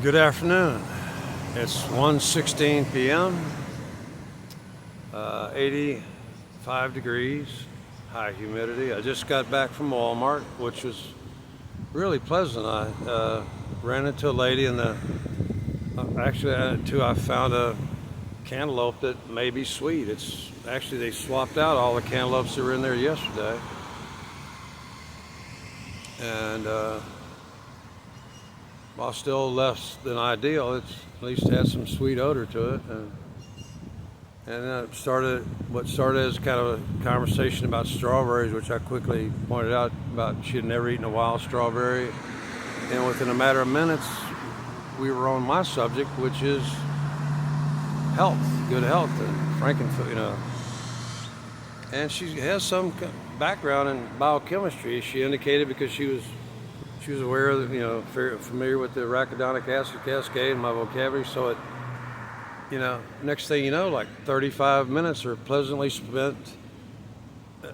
Good afternoon. It's 1:16 p.m. 85 degrees, high humidity. I just got back from Walmart, which was really pleasant. I ran into a lady in the. I found a cantaloupe that may be sweet. It's actually they swapped out all the cantaloupes that were in there yesterday, and while still less than ideal, it's at least had some sweet odor to it. And then it started what started as kind of a conversation about strawberries, which I quickly pointed out about she had never eaten a wild strawberry. And within a matter of minutes, we were on my subject, which is health, good health, and frankenfood, And she has some background in biochemistry. She indicated because she was aware of, familiar with the arachidonic acid cascade in my vocabulary. So next thing you know, like 35 minutes are pleasantly spent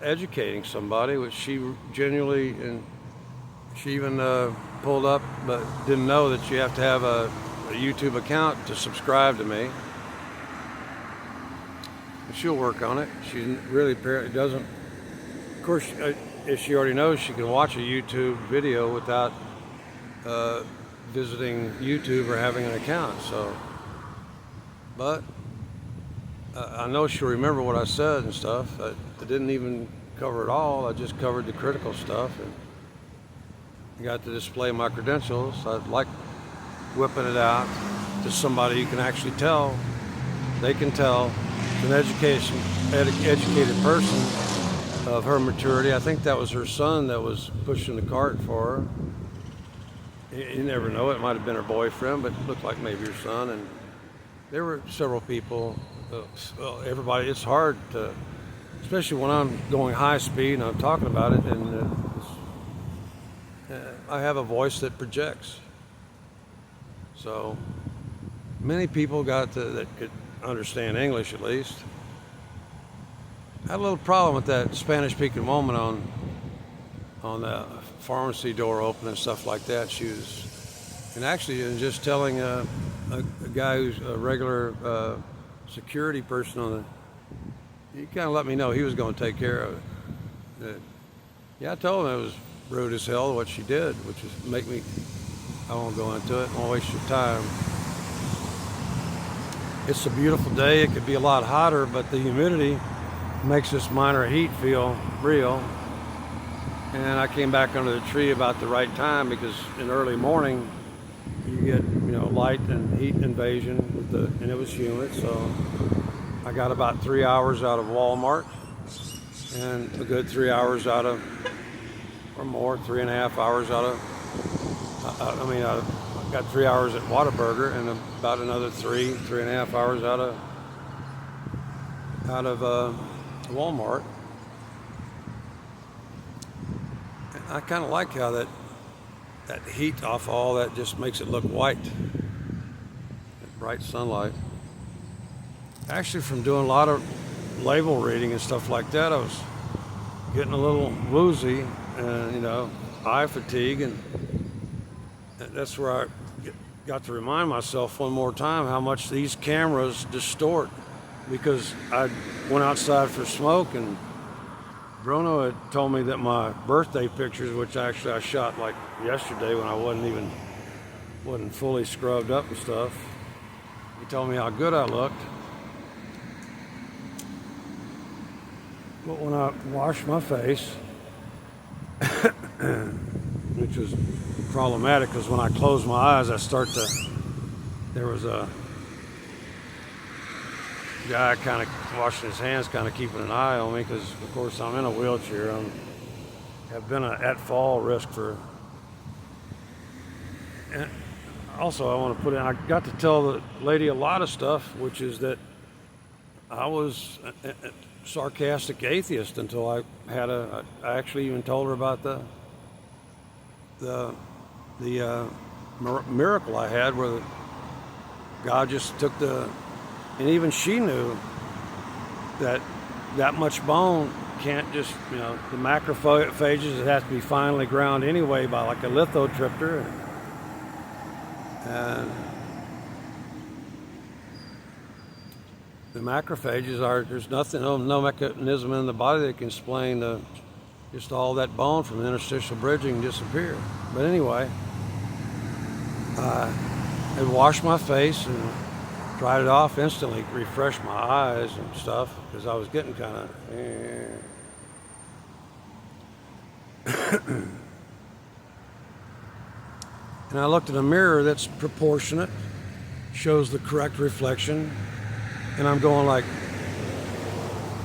educating somebody, which she genuinely, and she even pulled up, but didn't know that you have to have a YouTube account to subscribe to me. But she'll work on it. She really apparently doesn't. Of course, if she already knows, she can watch a YouTube video without visiting YouTube or having an account. But I know she'll remember what I said and stuff. I didn't even cover it all. I just covered the critical stuff and got to display my credentials. I'd like whipping it out to somebody you can actually tell. They can tell an educated person of her maturity. I think that was her son that was pushing the cart for her. You never know, it might have been her boyfriend, but it looked like maybe her son. And there were several people, everybody. It's hard to, especially when I'm going high speed and I'm talking about it, and I have a voice that projects. So many people that could understand English at least. I had a little problem with that Spanish-speaking woman on the pharmacy door open and stuff like that. She was, and actually, just telling a guy who's a regular security person he kind of let me know he was going to take care of it. Yeah, I told him it was rude as hell what she did, which is make me. I won't go into it. I won't waste your time. It's a beautiful day. It could be a lot hotter, but the humidity makes this minor heat feel real. And I came back under the tree about the right time because in early morning you get light and heat invasion and it was humid. So I got about 3 hours out of Walmart and a good 3 hours out of, or more, 3.5 hours out of. I got 3 hours at Whataburger and about another 3.5 hours out of Walmart. I kind of like how that heat off all that just makes it look white. That bright sunlight. Actually, from doing a lot of label reading and stuff like that, I was getting a little woozy and eye fatigue, and that's where I got to remind myself one more time how much these cameras distort, because I went outside for smoke, and Bruno had told me that my birthday pictures, which actually I shot like yesterday when I wasn't fully scrubbed up and stuff, he told me how good I looked. But when I washed my face, which was problematic because when I close my eyes, there was a guy kind of washing his hands, kind of keeping an eye on me because, of course, I'm in a wheelchair. Have been at fall risk for. And also, I want to put in, I got to tell the lady a lot of stuff, which is that I was a sarcastic atheist until I actually even told her about the miracle I had where God just took and even she knew that much bone can't just, the macrophages, it has to be finely ground anyway by like a lithotripter. And the macrophages there's nothing, no mechanism in the body that can explain just all that bone from interstitial bridging disappear. But anyway, I had washed my face and dried it off instantly, refreshed my eyes and stuff, because I was getting kind of and I looked in a mirror that's proportionate, shows the correct reflection, and I'm going like,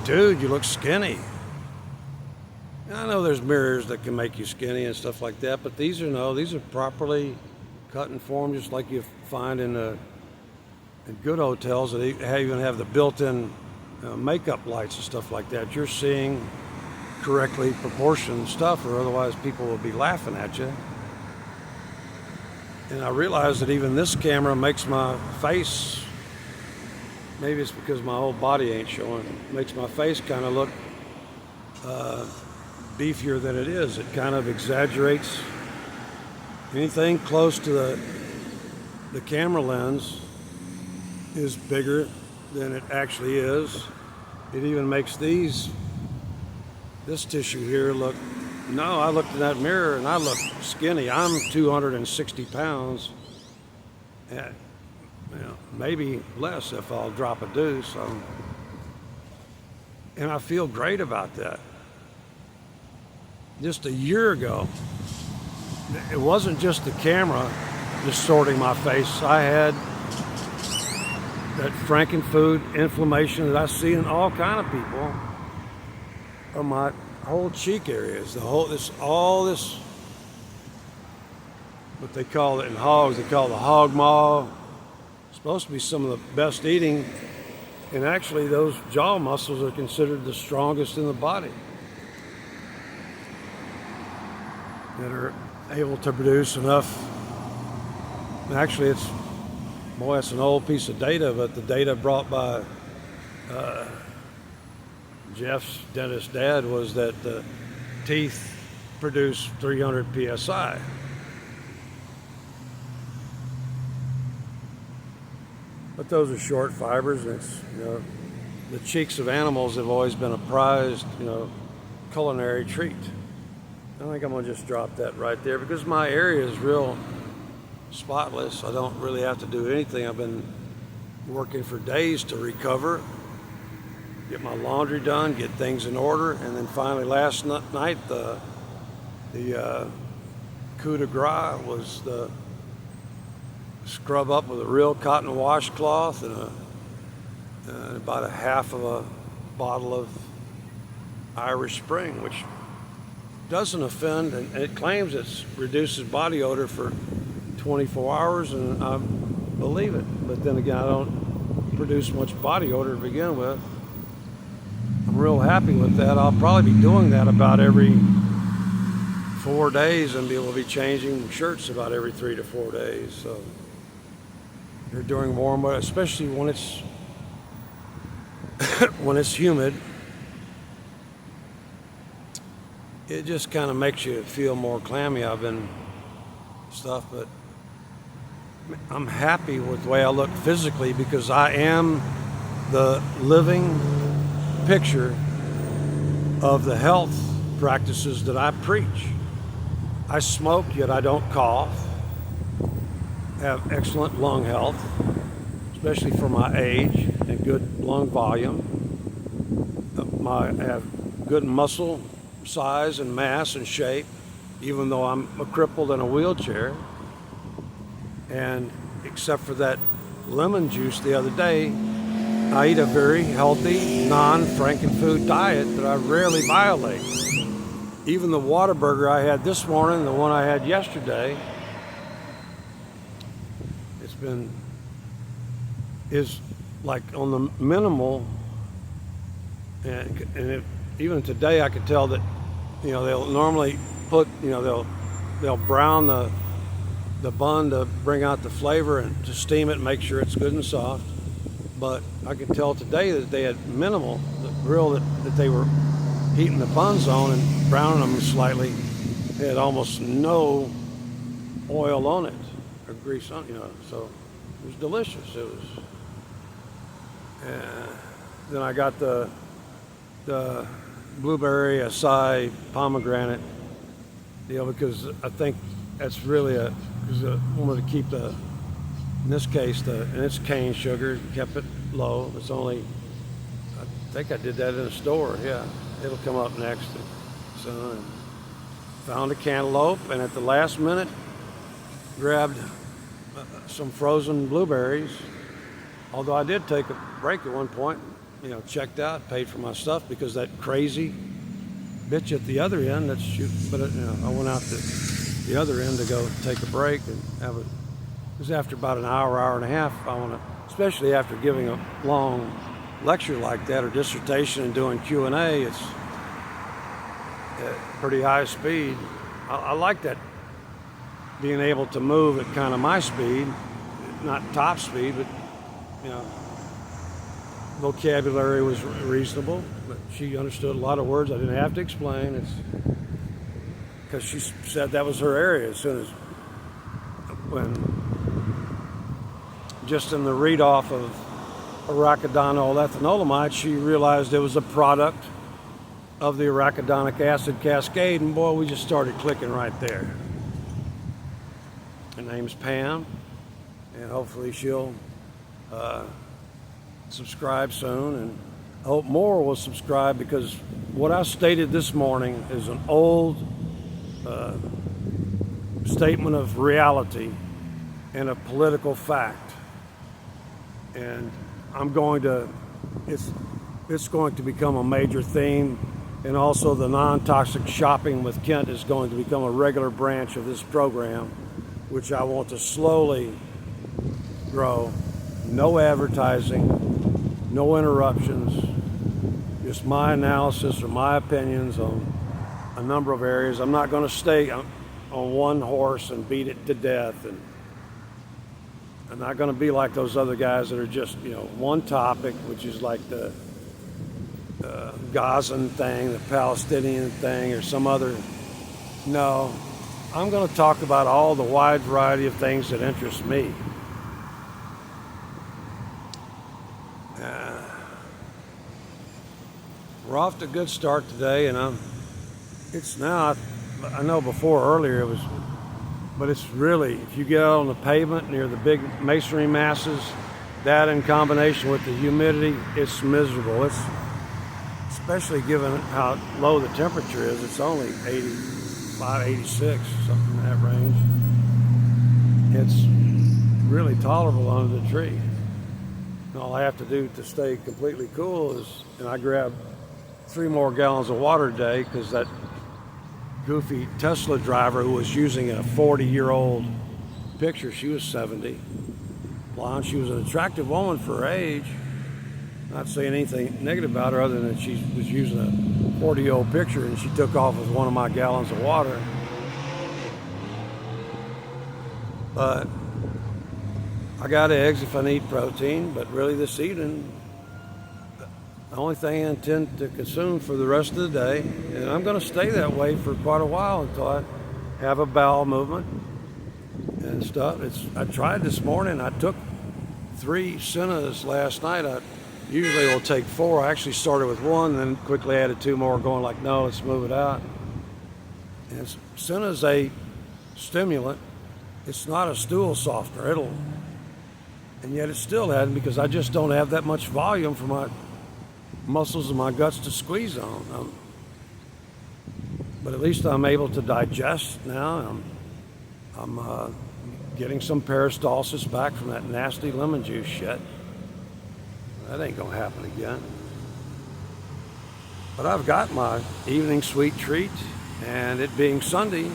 dude, you look skinny. And I know there's mirrors that can make you skinny and stuff like that, but these are properly cut and formed, just like you find in good hotels that even have the built-in makeup lights and stuff like that. You're seeing correctly proportioned stuff, or otherwise people will be laughing at you. And I realized that even this camera makes my face, maybe it's because my whole body ain't showing, makes my face kind of look beefier than it is. It kind of exaggerates anything close to the camera lens is bigger than it actually is. It even makes this tissue here look, no, I looked in that mirror and I look skinny. I'm 260 pounds, and, maybe less if I'll drop a deuce. And I feel great about that. Just a year ago, it wasn't just the camera distorting my face. I had that frankenfood inflammation that I see in all kind of people on my whole cheek areas. All this, what they call it in hogs, they call it the hog maw. It's supposed to be some of the best eating, and actually those jaw muscles are considered the strongest in the body, that are able to produce enough. Actually, it's an old piece of data, but the data brought by Jeff's dentist dad was that the teeth produce 300 psi. But those are short fibers. It's, the cheeks of animals have always been a prized, culinary treat. I think I'm gonna just drop that right there because my area is real spotless. I don't really have to do anything. I've been working for days to recover, get my laundry done, get things in order, and then finally last night the coup de grace was the scrub up with a real cotton washcloth and about a half of a bottle of Irish Spring, which doesn't offend, and it claims it reduces body odor for 24 hours, and I believe it. But then again, I don't produce much body odor to begin with. I'm real happy with that. I'll probably be doing that about every 4 days and we'll be changing shirts about every 3 to 4 days. So during warm weather, especially when it's when it's humid, it just kind of makes you feel more clammy. I've been stuff, but I'm happy with the way I look physically because I am the living picture of the health practices that I preach. I smoke, yet I don't cough. Have excellent lung health, especially for my age, and good lung volume. I have good muscle size and mass and shape, even though I'm a crippled in a wheelchair. And except for that lemon juice the other day, I eat a very healthy, non-frankenfood diet that I rarely violate. Even the Whataburger I had this morning, the one I had yesterday, is like on the minimal, and even today I could tell that, they'll normally put, they'll brown the bun to bring out the flavor and to steam it and make sure it's good and soft. But I could tell today that they had minimal, the grill that they were heating the buns on and browning them slightly, they had almost no oil on it. or grease on, so it was delicious. It was, and then I got the blueberry acai pomegranate deal because I think that's really because I wanted to keep in this case, and it's cane sugar, kept it low. It's only, I think I did that in a store. Yeah, it'll come up next. So, and found a cantaloupe, and at the last minute, grabbed some frozen blueberries. Although I did take a break at one point, checked out, paid for my stuff because that crazy bitch at the other end, I went out to the other end to go take a break and have it. It was after about an hour and a half. Especially after giving a long lecture like that or dissertation and doing Q&A, it's at pretty high speed. I like that, being able to move at kind of my speed, not top speed, but vocabulary was reasonable. But she understood a lot of words I didn't have to explain. It's because she said that was her area as soon as just in the read off of arachidonyl ethanolamide, she realized it was a product of the arachidonic acid cascade, and boy, we just started clicking right there. Her name's Pam, and hopefully she'll subscribe soon, and I hope more will subscribe, because what I stated this morning is an old statement of reality and a political fact, and it's going to become a major theme. And also the non-toxic shopping with Kent is going to become a regular branch of this program, which I want to slowly grow. No advertising, no interruptions, just my analysis or my opinions on a number of areas. I'm not going to stay on one horse and beat it to death, and I'm not going to be like those other guys that are just, one topic, which is like the Gazan thing, the Palestinian thing, or some other. No, I'm going to talk about all the wide variety of things that interest me. We're off to a good start today, and it's now, I know earlier it was, but it's really, if you get out on the pavement near the big masonry masses, that in combination with the humidity, it's miserable. It's, especially given how low the temperature is. It's only 85, 86, something in that range. It's really tolerable under the tree. And all I have to do to stay completely cool is, and I grab 3 more gallons of water a day, because that goofy Tesla driver who was using a 40-year-old picture, she was 70, blonde, she was an attractive woman for her age. Not saying anything negative about her other than she was using a 40-year-old picture, and she took off with 1 of my gallons of water. But I got eggs if I need protein, but really this evening, the only thing I intend to consume for the rest of the day, and I'm going to stay that way for quite a while until I have a bowel movement and stuff. I tried this morning. I took 3 Sennas last night. I usually will take 4. I actually started with 1, then quickly added 2 more, going like, no, let's move it out. And Senna's a stimulant. It's not a stool softener. And yet it's still adding, because I just don't have that much volume for my muscles and my guts to squeeze on. But at least I'm able to digest now. I'm getting some peristalsis back from that nasty lemon juice shit. That ain't gonna happen again. But I've got my evening sweet treat, and it being Sunday,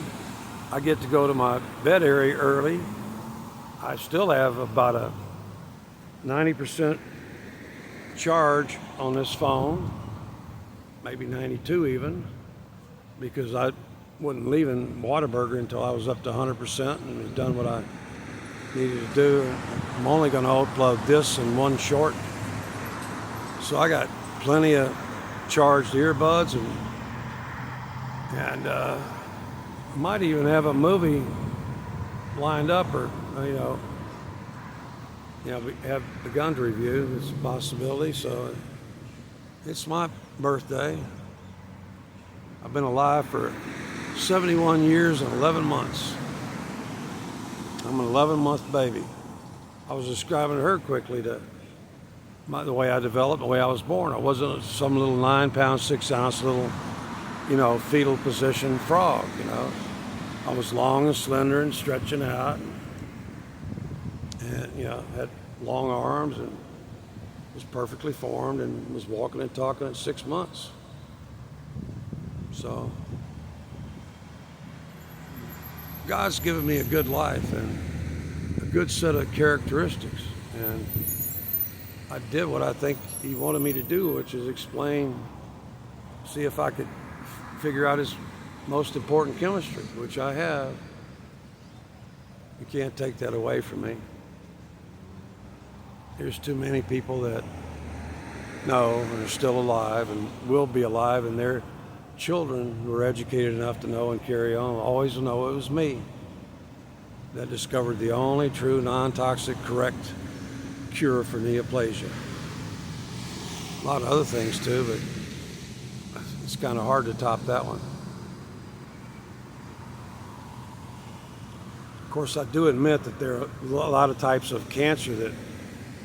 I get to go to my bed area early. I still have about a 90% charge on this phone, maybe 92 even, because I wasn't leaving Whataburger until I was up to 100% and had done what I needed to do. I'm only going to plug this and 1 short. So I got plenty of charged earbuds, and I might even have a movie lined up, or we have begun to review. It's a possibility. So it's my birthday. I've been alive for 71 years and 11 months. I'm an 11-month baby. I was describing to her quickly the way I developed, the way I was born. I wasn't some little 9-pound, 6-ounce little, fetal position frog, I was long and slender and stretching out and had long arms and was perfectly formed and was walking and talking at 6 months. So God's given me a good life and a good set of characteristics, and I did what I think He wanted me to do, which is see if I could figure out His most important chemistry, which I have. You can't take that away from me. There's too many people that know and are still alive and will be alive, and their children who are educated enough to know and carry on always know it was me that discovered the only true non-toxic correct cure for neoplasia. A lot of other things too, but it's kind of hard to top that one. Of course, I do admit that there are a lot of types of cancer that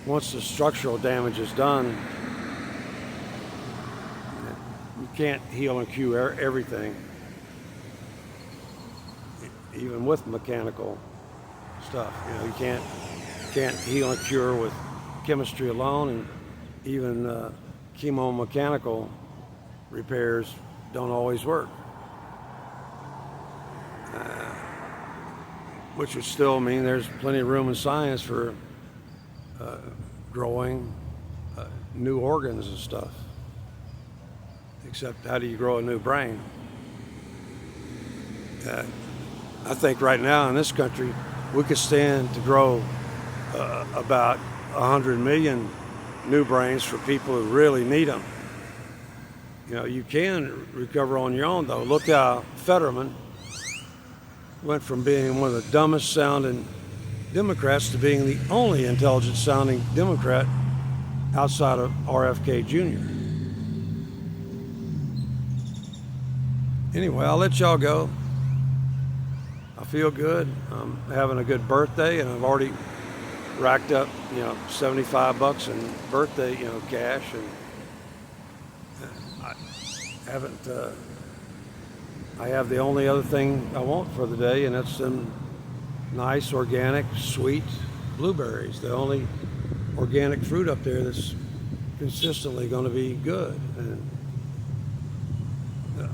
once the structural damage is done, you can't heal and cure everything, even with mechanical stuff. You can't heal and cure with chemistry alone, and even chemomechanical repairs don't always work. Which would still mean there's plenty of room in science for growing new organs and stuff. Except, how do you grow a new brain? I think right now in this country, we could stand to grow about 100 million new brains for people who really need them. You can recover on your own, though. Look how Fetterman went from being one of the dumbest sounding Democrats to being the only intelligent sounding Democrat outside of RFK Jr. Anyway, I'll let y'all go. I feel good. I'm having a good birthday, and I've already racked up, $75 in birthday, cash, and I have the only other thing I want for the day, and that's some nice, organic, sweet blueberries. The only organic fruit up there that's consistently going to be good. And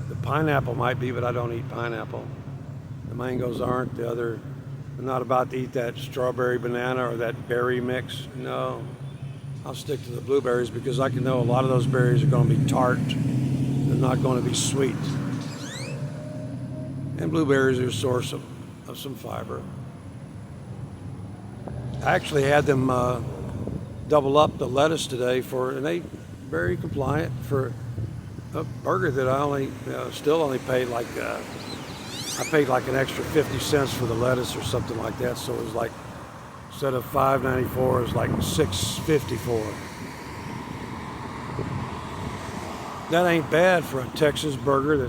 the pineapple might be, but I don't eat pineapple. The mangoes aren't. I'm not about to eat that strawberry banana or that berry mix. No, I'll stick to the blueberries because I can know a lot of those berries are going to be tart. They're not going to be sweet. And blueberries are a source of some fiber. I actually had them double up the lettuce today and they very compliant for a burger that I still only paid like I paid like an extra 50 cents for the lettuce or something like that. So it was like, instead of $5.94, it was like $6.54. That ain't bad for a Texas burger.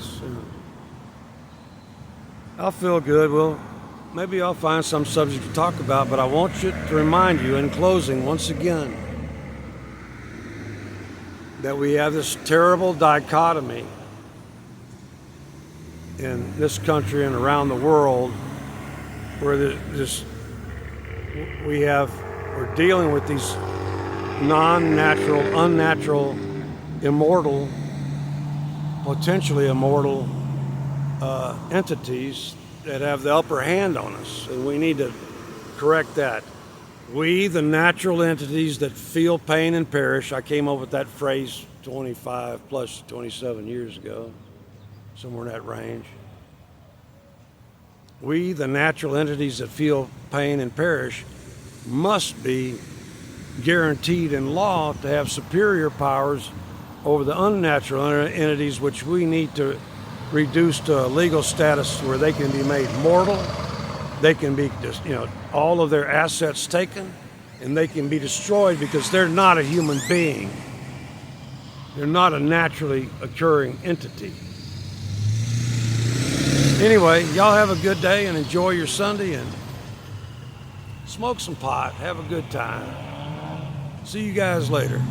I'll feel good. Well, maybe I'll find some subject to talk about, but I want you to remind you in closing once again that we have this terrible dichotomy in this country and around the world where we're dealing with these non-natural, unnatural, immortal, potentially immortal entities that have the upper hand on us, and we need to correct that. We, the natural entities that feel pain and perish. I came up with that phrase 25 plus 27 years ago, somewhere in that range. We, the natural entities that feel pain and perish, must be guaranteed in law to have superior powers over the unnatural entities, which we need to reduce to a legal status where they can be made mortal, they can be just, all of their assets taken, and they can be destroyed because they're not a human being. They're not a naturally occurring entity. Anyway, y'all have a good day and enjoy your Sunday and smoke some pot. Have a good time. See you guys later.